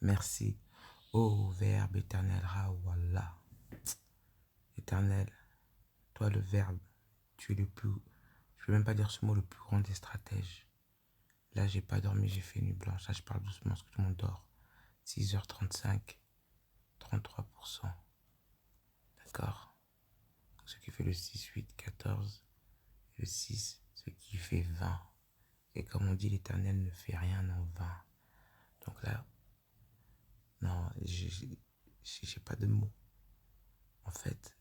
Merci. Ô Verbe éternel, Rawallah. Éternel, toi le Verbe, tu es le plus, je ne peux même pas dire ce mot, le plus grand des stratèges. Là, j'ai pas dormi, j'ai fait nuit blanche. Là, je parle doucement parce que tout le monde dort. 6h35, 33%. D'accord? Ce qui fait le 6, 8, 14. Le 6, ce qui fait 20. Et comme on dit, l'Éternel ne fait rien en vain. Donc là, non, j'ai pas de mots. En fait,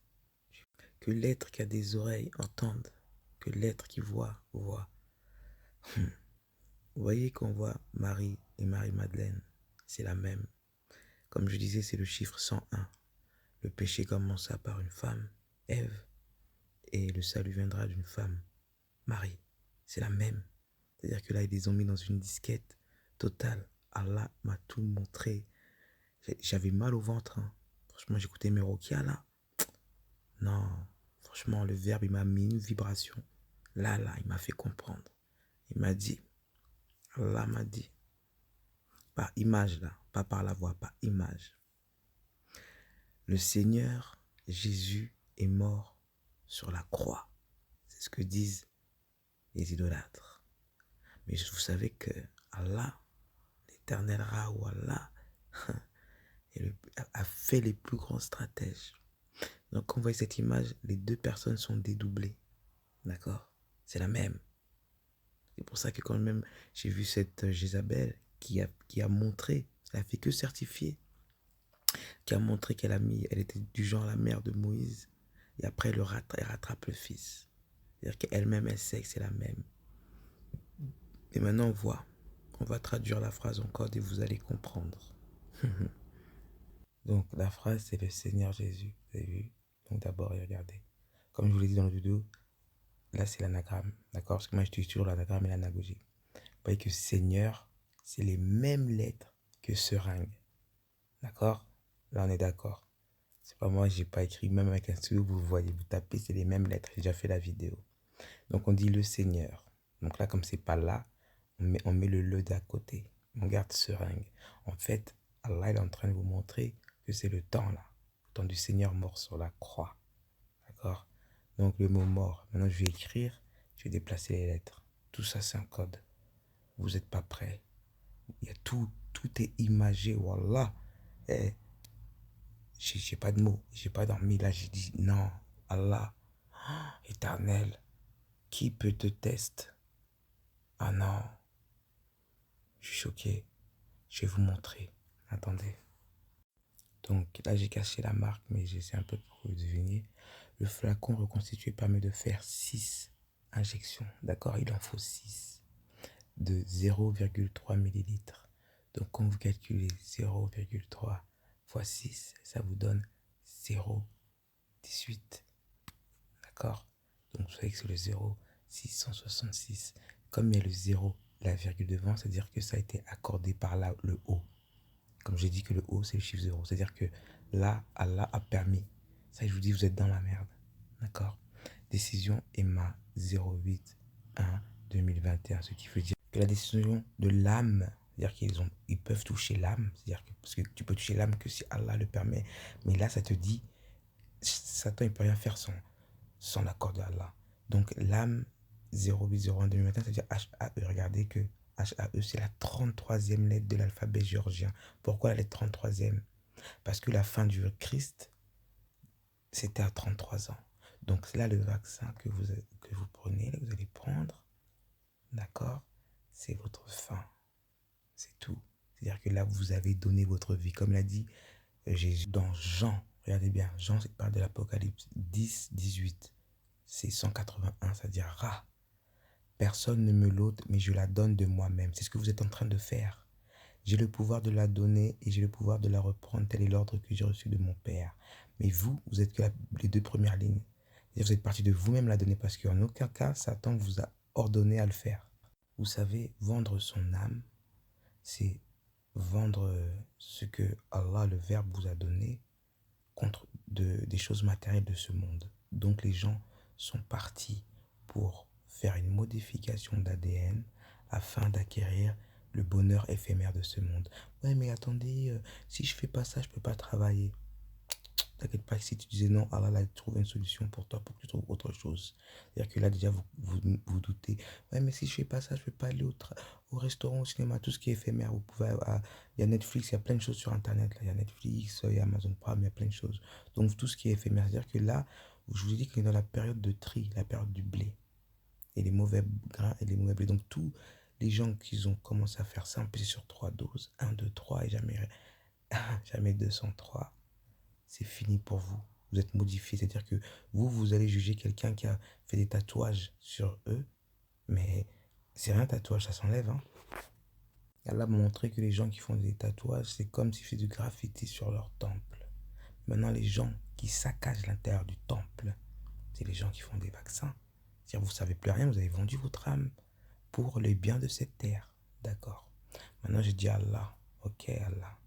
que l'être qui a des oreilles entende, que l'être qui voit, voit. Vous voyez qu'on voit Marie et Marie-Madeleine, c'est la même. Comme je disais, c'est le chiffre 101. Le péché commença par une femme, Ève, et le salut viendra d'une femme, Marie. C'est la même. C'est-à-dire que là, ils les ont mis dans une disquette totale. Allah m'a tout montré. J'avais mal au ventre. Hein. Franchement, j'écoutais mes roquias là. Non, franchement, le Verbe, il m'a mis une vibration. Là, il m'a fait comprendre. Il m'a dit, Allah m'a dit, par image là, pas par la voix, par image. Le Seigneur Jésus est mort sur la croix. C'est ce que disent les idolâtres. Mais vous savez que Allah, l'éternel Ra ou Allah, a fait les plus grands stratèges. Donc quand vous voyez cette image, les deux personnes sont dédoublées. D'accord? C'est la même. C'est pour ça que quand même j'ai vu cette Jézabel qui a montré, elle a fait que certifier, qui a montré elle était du genre la mère de Moïse, et après elle rattrape le fils. C'est-à-dire qu'elle-même, elle sait que c'est la même. Et maintenant on va traduire la phrase en code et vous allez comprendre. Donc la phrase c'est le Seigneur Jésus, vous avez vu? Donc d'abord regardez. Comme je vous l'ai dit dans le vidéo, là c'est l'anagramme, d'accord? Parce que moi je suis toujours l'anagramme et l'anagogie. Vous voyez que Seigneur, c'est les mêmes lettres que seringue. D'accord? Là on est d'accord. C'est pas moi, j'ai pas écrit, même avec un stylo, vous voyez, vous tapez, c'est les mêmes lettres. J'ai déjà fait la vidéo. Donc on dit le Seigneur. Donc là, comme c'est pas là, on met le d'à côté. On garde seringue. En fait, Allah est en train de vous montrer que c'est le temps là. Le temps du Seigneur mort sur la croix. D'accord? Donc le mot mort. Maintenant, je vais écrire, je vais déplacer les lettres. Tout ça, c'est un code. Vous n'êtes pas prêts. Il y a tout est imagé. Wallah. Eh, j'ai pas de mots. J'ai pas dormi. Là, j'ai dit non. Allah, éternel, qui peut te tester? Ah non. Je suis choqué. Je vais vous montrer. Attendez. Donc là, j'ai caché la marque, mais j'essaie un peu pour que vous deviniez. Le flacon reconstitué permet de faire 6 injections. D'accord? Il en faut 6 de 0,3 millilitres. Donc quand vous calculez 0,3 fois 6, ça vous donne 0,18. D'accord? Donc vous savez que c'est le 0,666. Comme il y a le 0, la virgule devant, c'est-à-dire que ça a été accordé par là, le haut. Comme j'ai dit que le haut, c'est le chiffre 0. C'est-à-dire que là, Allah a permis. Ça, je vous dis, vous êtes dans la merde. D'accord? Décision EMA 08-1-2021. Ce qui veut dire que la décision de l'âme, c'est-à-dire qu'ils peuvent toucher l'âme. C'est-à-dire que, parce que tu peux toucher l'âme que si Allah le permet. Mais là, ça te dit, Satan, il ne peut rien faire sans l'accord de Allah. Donc, l'âme 08-01-2021, c'est-à-dire HAE. Regardez que HAE, c'est la 33e lettre de l'alphabet géorgien. Pourquoi la lettre 33e? Parce que la fin du Christ, c'était à 33 ans. Donc c'est là le vaccin que vous prenez, que vous allez prendre. D'accord? C'est votre fin. C'est tout. C'est-à-dire que là, vous avez donné votre vie. Comme l'a dit Jésus dans Jean. Regardez bien, Jean, il parle de l'Apocalypse 10, 18. C'est 181, c'est-à-dire Ra. Personne ne me l'ôte, mais je la donne de moi-même. C'est ce que vous êtes en train de faire. J'ai le pouvoir de la donner et j'ai le pouvoir de la reprendre. Tel est l'ordre que j'ai reçu de mon Père. Mais vous êtes que les deux premières lignes. Vous êtes parti de vous-même la donner parce qu'en aucun cas, Satan vous a ordonné à le faire. Vous savez, vendre son âme, c'est vendre ce que Allah, le Verbe, vous a donné contre des choses matérielles de ce monde. Donc les gens sont partis pour faire une modification d'ADN afin d'acquérir le bonheur éphémère de ce monde. Ouais, mais attendez, si je fais pas ça, je peux pas travailler. T'inquiète pas, si tu disais non, Allah a trouvé une solution pour toi, pour que tu trouves autre chose. C'est-à-dire que là, déjà, vous doutez. Ouais, mais si je fais pas ça, je peux pas aller au restaurant, au cinéma, tout ce qui est éphémère. Vous pouvez, il y a Netflix, il y a plein de choses sur Internet. Là. Il y a Netflix, il y a Amazon Prime, il y a plein de choses. Donc, tout ce qui est éphémère. C'est-à-dire que là, je vous ai dit qu'on est dans la période de tri, la période du blé. Et les mauvais grains et les mauvais blés. Donc, tous les gens qui ont commencé à faire ça, c'est sur 3 doses. 1, 2, 3 et jamais 203. C'est fini pour vous. Vous êtes modifié. C'est-à-dire que vous allez juger quelqu'un qui a fait des tatouages sur eux. Mais c'est rien un tatouage, ça s'enlève. Hein. Allah m'a montré que les gens qui font des tatouages, c'est comme s'ils faisaient du graffiti sur leur temple. Maintenant, les gens qui saccagent l'intérieur du temple, c'est les gens qui font des vaccins. C'est-à-dire vous ne savez plus rien, vous avez vendu votre âme pour les biens de cette terre. D'accord. Maintenant, j'ai dit Allah. Ok, Allah.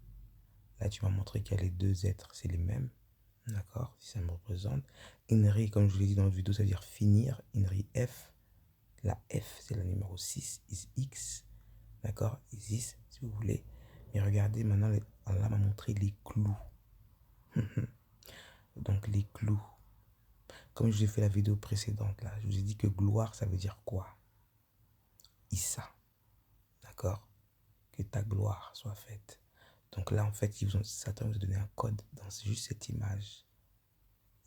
Là, tu m'as montré qu'il y a les deux êtres, c'est les mêmes. D'accord, si ça me représente. Inri, comme je vous l'ai dit dans la vidéo, ça veut dire finir. Inri F. La F, c'est la numéro 6. Is X. D'accord, Isis, si vous voulez. Mais regardez, maintenant, Allah m'a montré les clous. Donc, les clous. Comme je vous ai fait la vidéo précédente, là, je vous ai dit que gloire, ça veut dire quoi? Issa. D'accord? Que ta gloire soit faite. Donc là, en fait, Satan vous a donné un code dans juste cette image.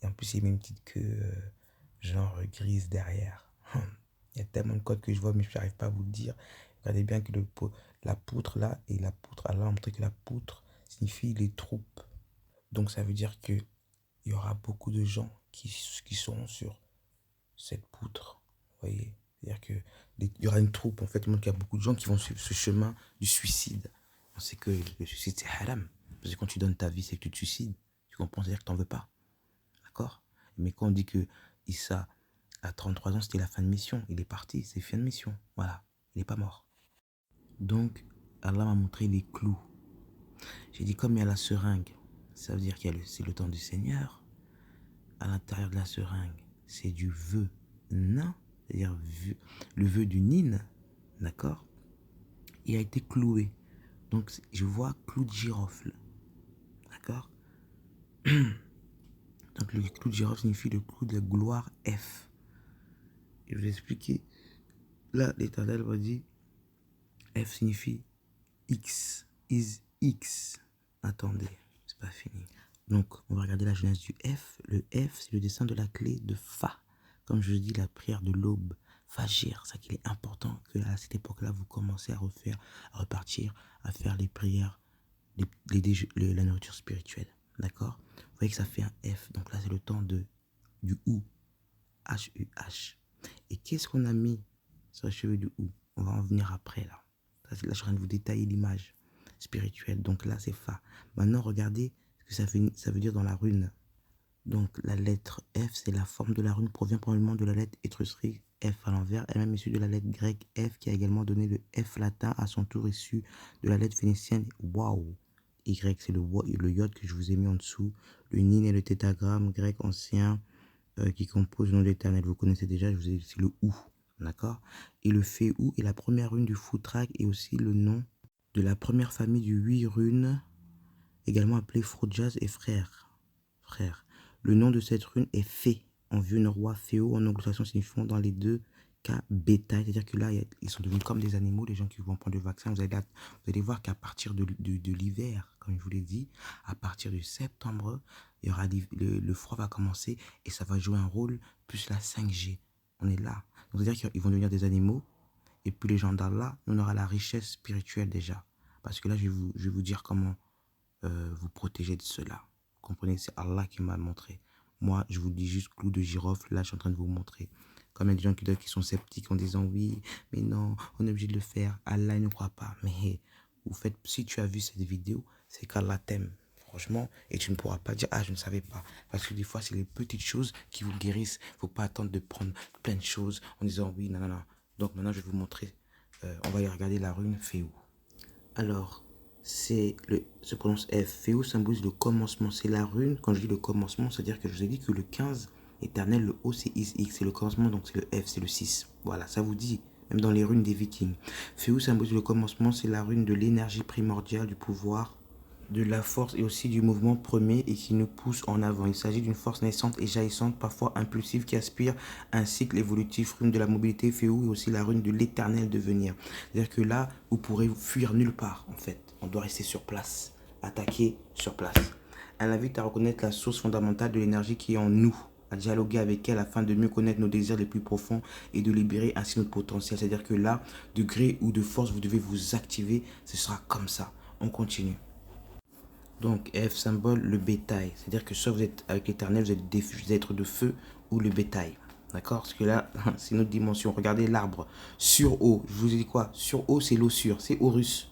Et en plus, il met une petite queue genre grise derrière. Il y a tellement de codes que je vois, mais je n'arrive pas à vous le dire. Regardez bien que la poutre là, et la poutre, Allah a montré que la poutre signifie les troupes. Donc ça veut dire qu'il y aura beaucoup de gens qui seront sur cette poutre. Vous voyez? C'est-à-dire qu'il y aura une troupe, en fait, il y a beaucoup de gens qui vont suivre ce chemin du suicide. On sait que le suicide, c'est haram. Parce que quand tu donnes ta vie, c'est que tu te suicides. Tu comprends? C'est-à-dire que tu n'en veux pas. D'accord? Mais quand on dit que Issa, à 33 ans, c'était la fin de mission, il est parti, c'est fin de mission. Voilà, il n'est pas mort. Donc, Allah m'a montré les clous. J'ai dit, comme il y a la seringue, ça veut dire que c'est le temps du Seigneur. À l'intérieur de la seringue, c'est du vœu nain, c'est-à-dire le vœu du Nine, d'accord? Il a été cloué. Donc, je vois clou de girofle, d'accord? Donc, le clou de girofle signifie le clou de la gloire F. Et je vais expliquer. Là, l'Éternel va dire F signifie X, is X. Attendez, c'est pas fini. Donc, on va regarder la genèse du F. Le F, c'est le dessin de la clé de Fa. Comme je dis, la prière de l'aube. Fajir, c'est qu'il est important que à cette époque-là, vous commencez à repartir, à faire les prières, la nourriture spirituelle. D'accord? Vous voyez que ça fait un F. Donc là, c'est le temps du OU. H-U-H. Et qu'est-ce qu'on a mis sur les cheveux du OU? On va en venir après, là. Là, je suis en train de vous détailler l'image spirituelle. Donc là, c'est Fa. Maintenant, regardez ce que ça veut dire dans la rune. Donc, la lettre F, c'est la forme de la rune, provient probablement de la lettre étrusque F à l'envers, elle-même issue de la lettre grecque F, qui a également donné le F latin, à son tour issu de la lettre phénicienne Waouh. Y, c'est le iode que je vous ai mis en dessous. Le Nin est le tétragramme grec ancien qui compose le nom de l'Éternel. Vous connaissez déjà, je vous ai dit, c'est le OU. D'accord? Et le Féou est la première rune du Foutraque et aussi le nom de la première famille du 8 runes, également appelée Frodjas et frère. Le nom de cette rune est Fé, en vieux norrois, Féo, en anglo-saxon signifiant dans les deux cas bétail. C'est-à-dire que là, ils sont devenus comme des animaux, les gens qui vont prendre le vaccin. Vous allez voir qu'à partir de l'hiver, comme je vous l'ai dit, à partir du septembre, il y aura le froid va commencer et ça va jouer un rôle plus la 5G. On est là. Donc, c'est-à-dire qu'ils vont devenir des animaux. Et puis les gens d'Allah, on aura la richesse spirituelle déjà. Parce que là, je vais vous dire comment vous protéger de cela. Vous comprenez, c'est Allah qui m'a montré. Moi, je vous dis juste clou de girofle. Là, je suis en train de vous montrer. Comme il y a des gens qui sont sceptiques en disant oui, mais non, on est obligé de le faire. Allah ne croit pas. Mais si tu as vu cette vidéo, c'est qu'Allah t'aime. Franchement, et tu ne pourras pas dire, ah, je ne savais pas. Parce que des fois, c'est les petites choses qui vous guérissent. Il ne faut pas attendre de prendre plein de choses en disant oui, non, non, non. Donc maintenant, je vais vous montrer. On va y regarder la rune Féou. Alors, se prononce F. Féou symbolise le commencement. C'est la rune. Quand je dis le commencement, c'est-à-dire que je vous ai dit que le 15 éternel, le O c'est X, c'est le commencement, donc c'est le F, c'est le 6. Voilà, ça vous dit. même dans les runes des Vikings. Féou symbolise le commencement, c'est la rune de l'énergie primordiale, du pouvoir, de la force et aussi du mouvement premier et qui nous pousse en avant. Il s'agit d'une force naissante et jaillissante, parfois impulsive, qui aspire à un cycle évolutif. Rune de la mobilité, Féou, et aussi la rune de l'éternel devenir. C'est-à-dire que là, vous pourrez fuir nulle part, en fait. On doit rester sur place, attaquer sur place. Elle invite à reconnaître la source fondamentale de l'énergie qui est en nous, à dialoguer avec elle afin de mieux connaître nos désirs les plus profonds et de libérer ainsi notre potentiel. C'est-à-dire que là, de gré ou de force, vous devez vous activer. Ce sera comme ça. On continue. Donc, F symbole le bétail. C'est-à-dire que soit vous êtes avec l'éternel, vous êtes des êtres de feu ou le bétail. D'accord? Parce que là, c'est une autre dimension. Regardez l'arbre. Sur eau. Je vous ai dit quoi? Sur eau, c'est l'ossure. C'est Horus.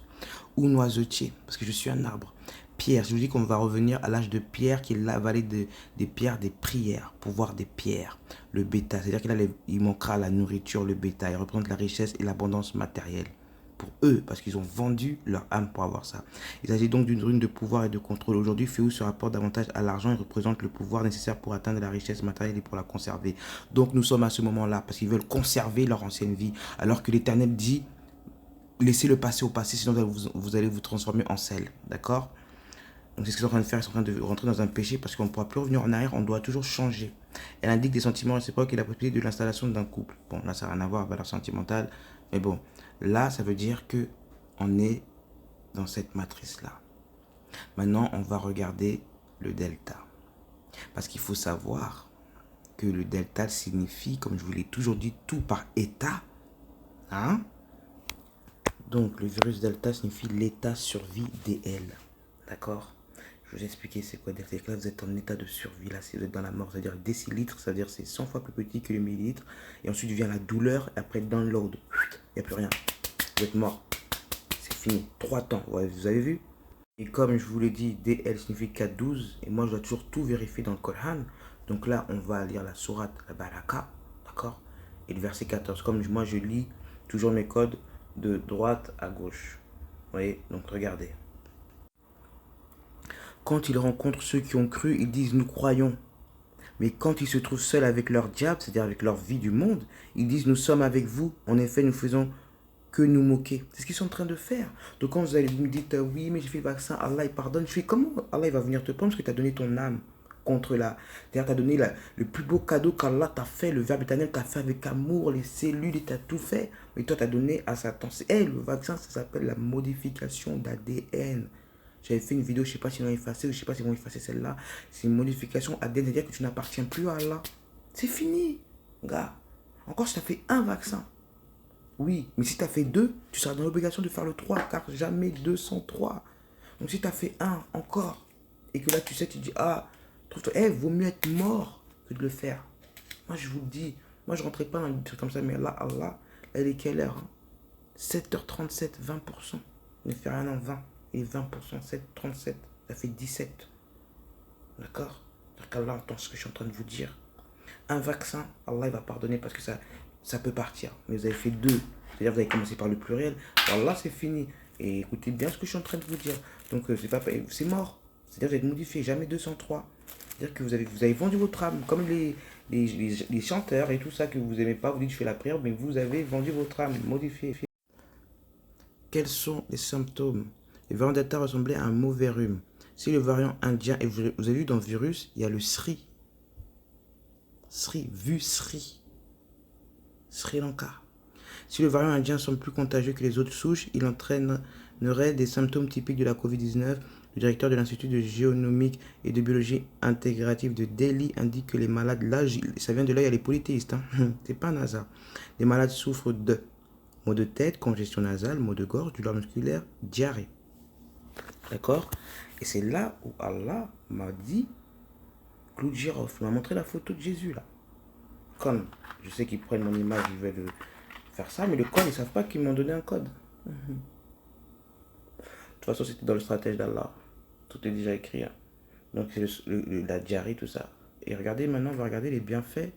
Ou noisetier. Parce que je suis un arbre. Pierre. Je vous dis qu'on va revenir à l'âge de Pierre, qui est la vallée des pierres, des prières. Pouvoir des pierres. Le bétail. C'est-à-dire qu'il manquera la nourriture, le bétail. Il représente la richesse et l'abondance matérielle. Pour eux, parce qu'ils ont vendu leur âme pour avoir ça. Il s'agit donc d'une rune de pouvoir et de contrôle. Aujourd'hui, Féou se rapporte davantage à l'argent et représente le pouvoir nécessaire pour atteindre la richesse matérielle et pour la conserver. Donc nous sommes à ce moment-là, parce qu'ils veulent conserver leur ancienne vie, alors que l'Éternel dit, laissez le passé au passé, sinon vous allez vous transformer en sel. D'accord? Donc c'est ce qu'ils sont en train de faire, ils sont en train de rentrer dans un péché, parce qu'on ne pourra plus revenir en arrière, on doit toujours changer. Elle indique des sentiments réciproques et la possibilité de l'installation d'un couple. Bon, là ça n'a rien à voir avec la valeur sentimentale, mais bon, là ça veut dire que on est dans cette matrice-là. Maintenant, on va regarder le delta. Parce qu'il faut savoir que le delta signifie, comme je vous l'ai toujours dit, tout par état. Hein? Donc, le virus delta signifie l'état survie DL. D'accord? Je vous ai expliqué c'est quoi delta. Là, vous êtes en état de survie. Là, si vous êtes dans la mort, c'est-à-dire décilitre, c'est-à-dire c'est 100 fois plus petit que le millilitre. Et ensuite vient la douleur. Et après, download. Il n'y a plus rien. Vous êtes mort. C'est fini. 3 temps. Ouais, vous avez vu? Et comme je vous l'ai dit, DL signifie 4-12. Et moi, je dois toujours tout vérifier dans le Coran. Donc là, on va lire la sourate, la Baraka. D'accord? Et le verset 14. Comme moi, je lis toujours mes codes de droite à gauche. Vous voyez? Donc regardez. Quand ils rencontrent ceux qui ont cru, ils disent nous croyons. Mais quand ils se trouvent seuls avec leur diable, c'est-à-dire avec leur vie du monde, ils disent nous sommes avec vous. En effet, nous faisons que nous moquer. C'est ce qu'ils sont en train de faire. Donc quand vous allez me dire oui, mais j'ai fait le vaccin, Allah il pardonne. Je fais comment Allah il va venir te prendre parce que tu as donné ton âme contre la. C'est-à-dire tu as donné le plus beau cadeau qu'Allah t'a fait, le Verbe éternel t'a fait avec amour, les cellules, et t'as tout fait. Mais toi tu as donné à Satan. Le vaccin, ça s'appelle la modification d'ADN. J'avais fait une vidéo, je ne sais pas si ils l'ont effacé ou je ne sais pas s'ils vont effacer celle-là. C'est une modification ADN, c'est-à-dire que tu n'appartiens plus à Allah. C'est fini, gars. Encore si tu as fait un vaccin. Oui, mais si tu as fait 2, tu seras dans l'obligation de faire le 3, car jamais 2 sans 3. Donc si tu as fait un encore, et que là tu sais, tu dis, ah, trouve-toi, vaut mieux être mort que de le faire. Moi je vous le dis, moi je ne rentrais pas dans une truc comme ça, mais là, Allah, elle est quelle heure 7h37, 20%. Ne fait rien en 20. Et 20%, 7h37, ça fait 17. D'accord? Donc Allah entend ce que je suis en train de vous dire. Un vaccin, Allah il va pardonner parce que ça peut partir. Mais vous avez fait 2. C'est-à-dire que vous avez commencé par le pluriel. Alors là, c'est fini. Et écoutez bien ce que je suis en train de vous dire. Donc, c'est mort. C'est-à-dire que vous êtes modifié. Jamais 203. C'est-à-dire que vous avez vendu votre âme. Comme les chanteurs et tout ça que vous n'aimez pas. Vous dites je fais la prière. Mais vous avez vendu votre âme. Modifié. Quels sont les symptômes? Le variant Delta ressemblait à un mauvais rhume. Si le variant indien, et vous avez vu dans le virus, il y a le Sri. Sri. Sri Lanka. Si le variant indien semble plus contagieux que les autres souches, il entraînerait des symptômes typiques de la Covid-19. Le directeur de l'Institut de génomique et de biologie intégrative de Delhi indique que les malades, là, ça vient de là, il y a les polythéistes, c'est pas un hasard. Les malades souffrent de maux de tête, congestion nasale, maux de gorge, douleur musculaire, diarrhée. D'accord? Et c'est là où Allah m'a dit, clou de girofle, il m'a montré la photo de Jésus là. Comme je sais qu'ils prennent mon image, ils veulent faire ça, mais le code, ils ne savent pas qu'ils m'ont donné un code. De toute façon, c'était dans le stratège d'Allah. Tout est déjà écrit. Donc, c'est la diarrhée, tout ça. Et regardez, maintenant, on va regarder les bienfaits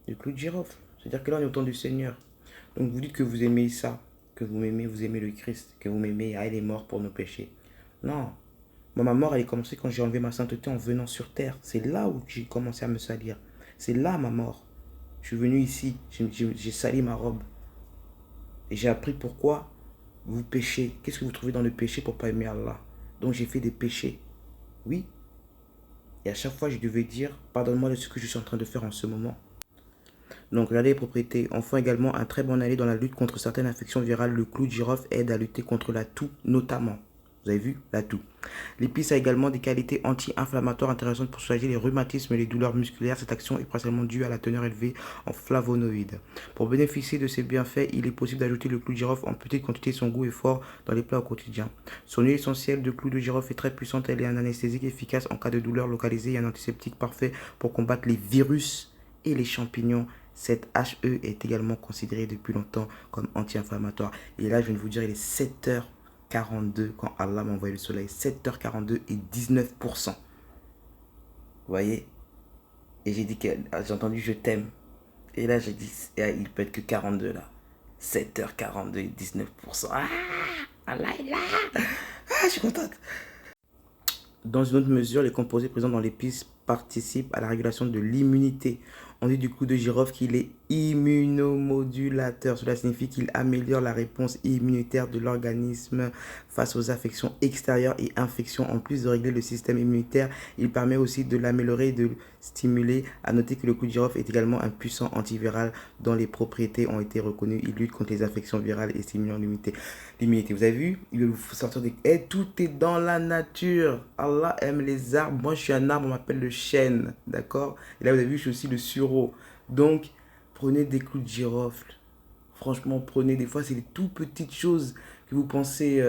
du clou de girofle. C'est-à-dire que là, on est au temps du Seigneur. Donc, vous dites que vous aimez ça, que vous aimez le Christ, que vous m'aimez, il est mort pour nos péchés. Non. Moi, ma mort, elle est commencée quand j'ai enlevé ma sainteté en venant sur terre. C'est là où j'ai commencé à me salir. C'est là ma mort. Je suis venu ici, j'ai sali ma robe. Et j'ai appris pourquoi vous péchez. Qu'est-ce que vous trouvez dans le péché pour ne pas aimer Allah? Donc j'ai fait des péchés. Oui. Et à chaque fois, je devais dire, pardonne-moi de ce que je suis en train de faire en ce moment. Donc, regardez les propriétés. Enfant également un très bon allié dans la lutte contre certaines infections virales. Le clou de girofle aide à lutter contre la toux notamment. Vous avez vu? La toux. L'épice a également des qualités anti-inflammatoires intéressantes pour soulager les rhumatismes et les douleurs musculaires. Cette action est principalement due à la teneur élevée en flavonoïdes. Pour bénéficier de ces bienfaits, il est possible d'ajouter le clou de girofle en petite quantité. Son goût est fort dans les plats au quotidien. Son huile essentielle de clou de girofle est très puissante. Elle est un anesthésique efficace en cas de douleur localisée et un antiseptique parfait pour combattre les virus et les champignons. Cette HE est également considérée depuis longtemps comme anti-inflammatoire. Et là, je viens de vous dire, il est 7h42 quand Allah m'a envoyé le soleil. 7h42 et 19%. Vous voyez? Et j'ai dit que j'ai entendu je t'aime. Et là, j'ai dit, il peut être que 42 là. 7h42 et 19%. Ah, Allah est là. Ah, je suis contente. Dans une autre mesure, les composés présents dans l'épice participent à la régulation de l'immunité. On dit du clou de girofle qu'il est immunomodulateur. Cela signifie qu'il améliore la réponse immunitaire de l'organisme face aux affections extérieures et infections. En plus de régler le système immunitaire, il permet aussi de l'améliorer et de le stimuler. À noter que le clou de girofle est également un puissant antiviral dont les propriétés ont été reconnues. Il lutte contre les infections virales et stimule l'immunité. Vous avez vu? Il veut vous sortir des... Et tout est dans la nature. Allah aime les arbres. Moi, je suis un arbre, on m'appelle le chêne. D'accord? Et là, vous avez vu, je suis aussi le sureau. Donc, prenez des clous de girofle. Franchement, prenez. Des fois, c'est des tout petites choses que vous pensez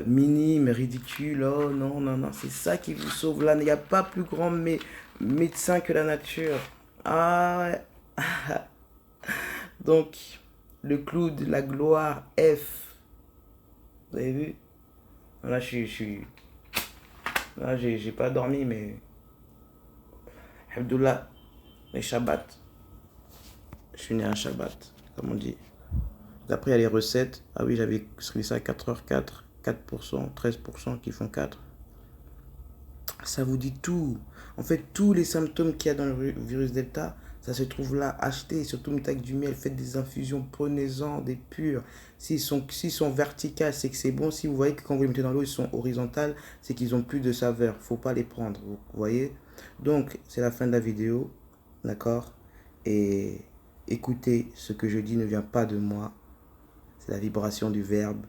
minimes, ridicules. Oh non, non, non. C'est ça qui vous sauve là. Il n'y a pas plus grand médecin que la nature. Ah ouais. Donc, le clou de la gloire F. Vous avez vu? Là, là, j'ai pas dormi, mais. Alhamdoulilah, les Shabbat. Je suis né un Shabbat, comme on dit. Après, il y a les recettes. Ah oui, j'avais écrit ça à 4h4, 4%, 13% qui font 4. Ça vous dit tout. En fait, tous les symptômes qu'il y a dans le virus Delta, ça se trouve là. Achetez, surtout mettez avec du miel, faites des infusions, prenez-en des purs. S'ils sont verticales, c'est que c'est bon. Si vous voyez que quand vous les mettez dans l'eau, ils sont horizontales, c'est qu'ils ont plus de saveur. Faut pas les prendre, vous voyez. Donc, c'est la fin de la vidéo, d'accord? Et écoutez, ce que je dis ne vient pas de moi. C'est la vibration du verbe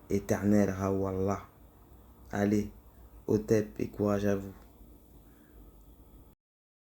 éternel, Rawallah. Allez, au tep et courage à vous.